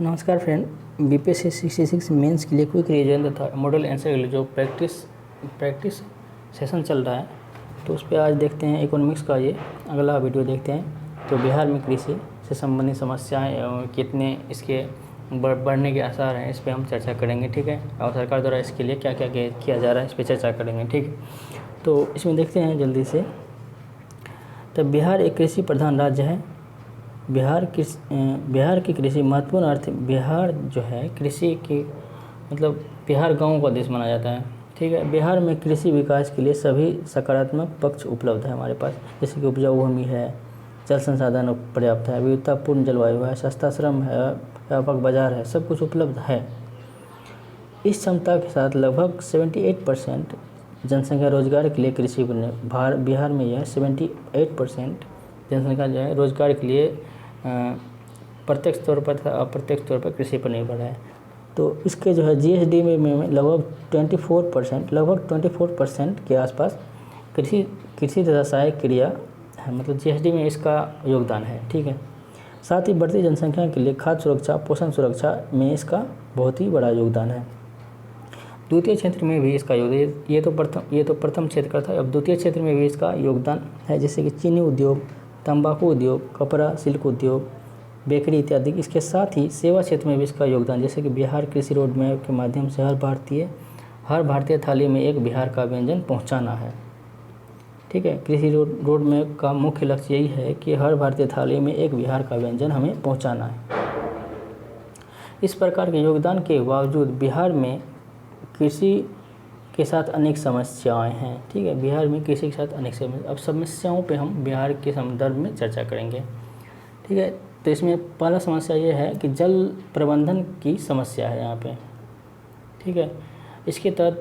नमस्कार friend, BPSC 66 mains के लिए क्विक रिवीजन तथा मॉडल आंसर के लिए जो प्रैक्टिस सेशन चल रहा है, तो उस पर आज देखते हैं इकोनॉमिक्स का ये अगला वीडियो देखते हैं। तो बिहार में कृषि से संबंधित समस्याएं एवं कितने इसके बढ़ने के आसार हैं, इस पर हम चर्चा करेंगे। ठीक है, और सरकार द्वारा इसके लिए क्या क्या किया जा रहा है, इस पर चर्चा करेंगे। ठीक है, तो इसमें देखते हैं जल्दी से। तो बिहार एक कृषि प्रधान राज्य है। बिहार की कृषि महत्वपूर्ण अर्थ, बिहार जो है कृषि की मतलब बिहार गाँव का देश माना जाता है। ठीक है, बिहार में कृषि विकास के लिए सभी सकारात्मक पक्ष उपलब्ध है हमारे पास, जैसे कि उपजाऊ भूमि है, जल संसाधन पर्याप्त है, विविधतापूर्ण जलवायु है, सस्ता श्रम है, व्यापक बाजार है, सब कुछ उपलब्ध है। इस क्षमता के साथ लगभग 78% जनसंख्या रोजगार के लिए कृषि पर बिहार में यह 78% जनसंख्या जो है रोजगार के लिए प्रत्यक्ष तौर पर तथा अप्रत्यक्ष तौर पर कृषि पर निर्भर है। तो इसके जो है जीएसडी में लगभग 24% के आसपास कृषि तथा सहायक क्रिया है, मतलब जीएसडी में इसका योगदान है। ठीक है, साथ ही बढ़ती जनसंख्या के लिए खाद्य सुरक्षा, पोषण सुरक्षा में इसका बहुत ही बड़ा योगदान है। द्वितीय क्षेत्र में भी इसका योगदान, ये तो प्रथम क्षेत्र का था। अब द्वितीय क्षेत्र में भी इसका योगदान है, जैसे कि चीनी उद्योग, तंबाकू उद्योग, कपड़ा, सिल्क उद्योग, बेकरी इत्यादि। इसके साथ ही सेवा क्षेत्र में भी इसका योगदान, जैसे कि बिहार कृषि रोड मैप के माध्यम से हर भारतीय थाली में एक बिहार का व्यंजन पहुंचाना है। ठीक है, कृषि रोड मैप का मुख्य लक्ष्य यही है कि हर भारतीय थाली में एक बिहार का व्यंजन हमें पहुंचाना है। इस प्रकार के योगदान के बावजूद बिहार में कृषि के साथ अनेक समस्याएं हैं। ठीक है, बिहार में कृषि के साथ अनेक समस्या, अब समस्याओं पे हम बिहार के संदर्भ में चर्चा करेंगे। ठीक है, तो इसमें पहला समस्या ये है कि जल प्रबंधन की समस्या है यहाँ पे। ठीक है, इसके तहत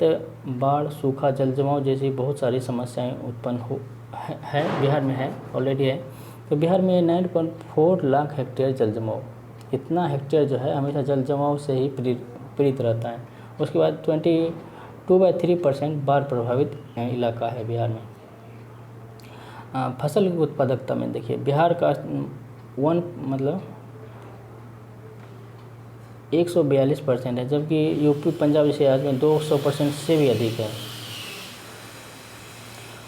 बाढ़, सूखा, जल जमाव जैसी बहुत सारी समस्याएं उत्पन्न है बिहार में, है ऑलरेडी है। तो बिहार में 9.4 लाख हेक्टेयर जल जमाव, इतना हेक्टेयर जो है हमेशा जल जमाव से ही पीड़ित रहता है। उसके बाद 22/3% बाढ़ प्रभावित इलाका है बिहार में। फसल की उत्पादकता में देखिए, बिहार का 142% है, जबकि यूपी, पंजाब जैसे राज्य में 200% से भी अधिक है।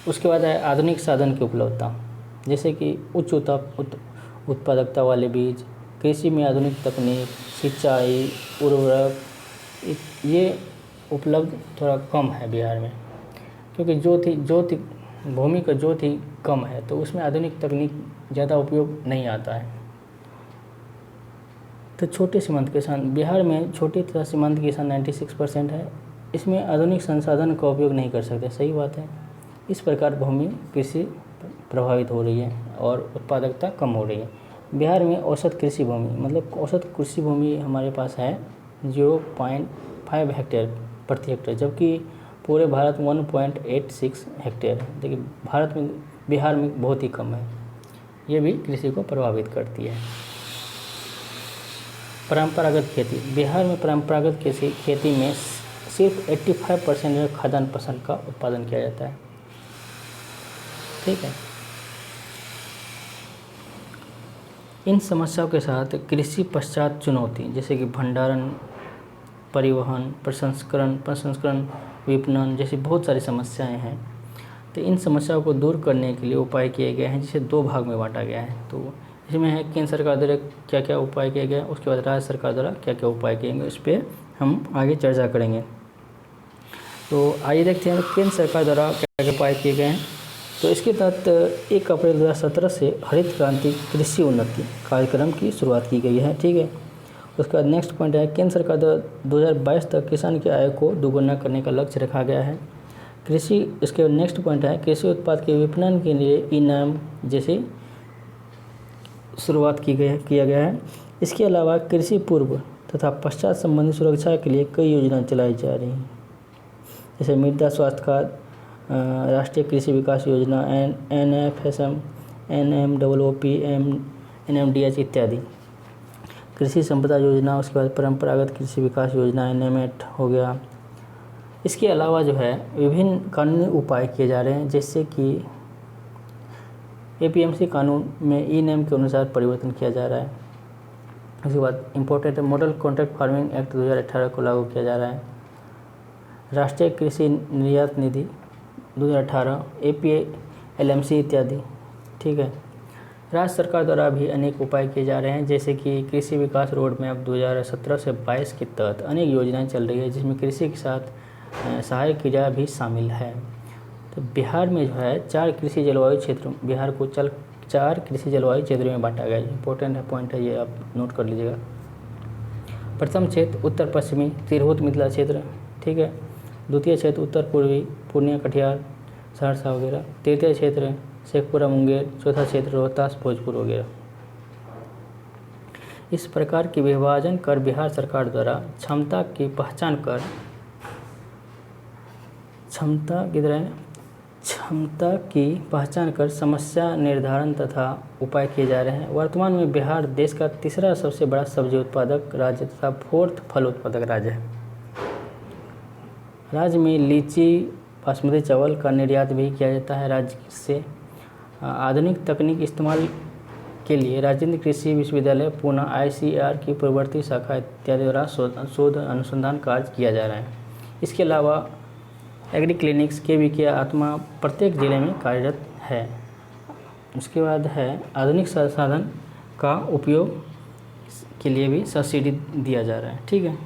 उसके बाद है आधुनिक साधन की उपलब्धता, जैसे कि उच्च उत्पादकता वाले बीज, कृषि में आधुनिक तकनीक, सिंचाई, उर्वरक, ये उपलब्ध थोड़ा कम है बिहार में, क्योंकि भूमि का जोत ही कम है, तो उसमें आधुनिक तकनीक ज़्यादा उपयोग नहीं आता है। तो छोटे सीमांत किसान, बिहार में छोटे तथा सीमांत किसान 96% है। इसमें आधुनिक संसाधन का उपयोग नहीं कर सकते, सही बात है। इस प्रकार भूमि कृषि प्रभावित हो रही है और उत्पादकता कम हो रही है। बिहार में औसत कृषि भूमि हमारे पास है 0.5 हेक्टेयर प्रति हेक्टेयर, जबकि पूरे भारत में 1.86 हेक्टेयर है। देखिए, बिहार में बहुत ही कम है, ये भी कृषि को प्रभावित करती है। परंपरागत खेती, बिहार में परंपरागत खेती में सिर्फ 85% खाद्यान्न फसल का उत्पादन किया जाता है। ठीक है, इन समस्याओं के साथ कृषि पश्चात चुनौती, जैसे कि भंडारण, परिवहन, प्रसंस्करण, विपणन जैसी बहुत सारी समस्याएं हैं। तो इन समस्याओं को दूर करने के लिए उपाय किए गए हैं, जिसे 2 भाग में बांटा गया है। तो इसमें है केंद्र सरकार द्वारा क्या क्या उपाय किए गए, उसके बाद राज्य सरकार द्वारा क्या क्या उपाय किए गए, उस पर हम आगे चर्चा करेंगे। तो आइए देखते हैं केंद्र सरकार द्वारा क्या क्या उपाय किए गए हैं। तो इसके तहत 1 अप्रैल 2017 से हरित क्रांति कृषि उन्नति कार्यक्रम की शुरुआत की गई है। ठीक है, उसके बाद नेक्स्ट पॉइंट है, केंद्र सरकार द्वारा 2022 तक किसान की आय को दोगुना करने का लक्ष्य रखा गया है। इसके नेक्स्ट पॉइंट है, कृषि उत्पाद के विपणन के लिए ई-नाम जैसे शुरुआत किया गया है। इसके अलावा कृषि पूर्व तथा पश्चात संबंधी सुरक्षा के लिए कई योजनाएं चलाई जा रही हैं, जैसे मृदा स्वास्थ्य कार्ड, राष्ट्रीय कृषि विकास योजना, NFSM, NMOOP, NMDH इत्यादि, कृषि संपदा योजना, उसके बाद परंपरागत कृषि विकास योजना NMET हो गया। इसके अलावा जो है विभिन्न कानूनी उपाय किए जा रहे हैं, जैसे कि APMC कानून में ई-नाम के अनुसार परिवर्तन किया जा रहा है। उसके बाद important model contract farming act 2018 को लागू किया जा रहा है। राष्ट्रीय कृषि निर्यात निधि 2018, APLMC इत्यादि, ठीक है। राज्य सरकार द्वारा भी अनेक उपाय किए जा रहे हैं, जैसे कि कृषि विकास रोड मैप 2017 से 22 के तहत अनेक योजनाएं चल रही है, जिसमें कृषि के साथ सहायक क्रिया भी शामिल है। तो बिहार में जो है 4 कृषि जलवायु क्षेत्र, बिहार को 4 कृषि जलवायु क्षेत्रों में बांटा गया है। इंपॉर्टेंट है पॉइंट है ये, आप नोट कर लीजिएगा। प्रथम क्षेत्र उत्तर पश्चिमी तिरहुत मिथिला क्षेत्र, ठीक है। द्वितीय क्षेत्र उत्तर पूर्वी पूर्णिया कटिहार सहरसा वगैरह। तृतीय क्षेत्र शेखपुरा मुंगेर। चौथा क्षेत्र रोहतास भोजपुर वगैरह। इस प्रकार के विभाजन कर बिहार सरकार द्वारा क्षमता की पहचान कर समस्या निर्धारण तथा उपाय किए जा रहे हैं। वर्तमान में बिहार देश का तीसरा सबसे बड़ा सब्जी उत्पादक राज्य तथा 4th फल उत्पादक राज्य है। राज्य में लीची बासमती चावल का निर्यात भी किया जाता है राज्य से। आधुनिक तकनीक इस्तेमाल के लिए राजेंद्र कृषि विश्वविद्यालय पूना ICAR की पूर्ववर्ती शाखा इत्यादि द्वारा शोध अनुसंधान कार्य किया जा रहा है। इसके अलावा एग्री क्लिनिक्स KVK आत्मा प्रत्येक जिले में कार्यरत है। उसके बाद है आधुनिक संसाधन का उपयोग के लिए भी सब्सिडी दिया जा रहा है, ठीक है।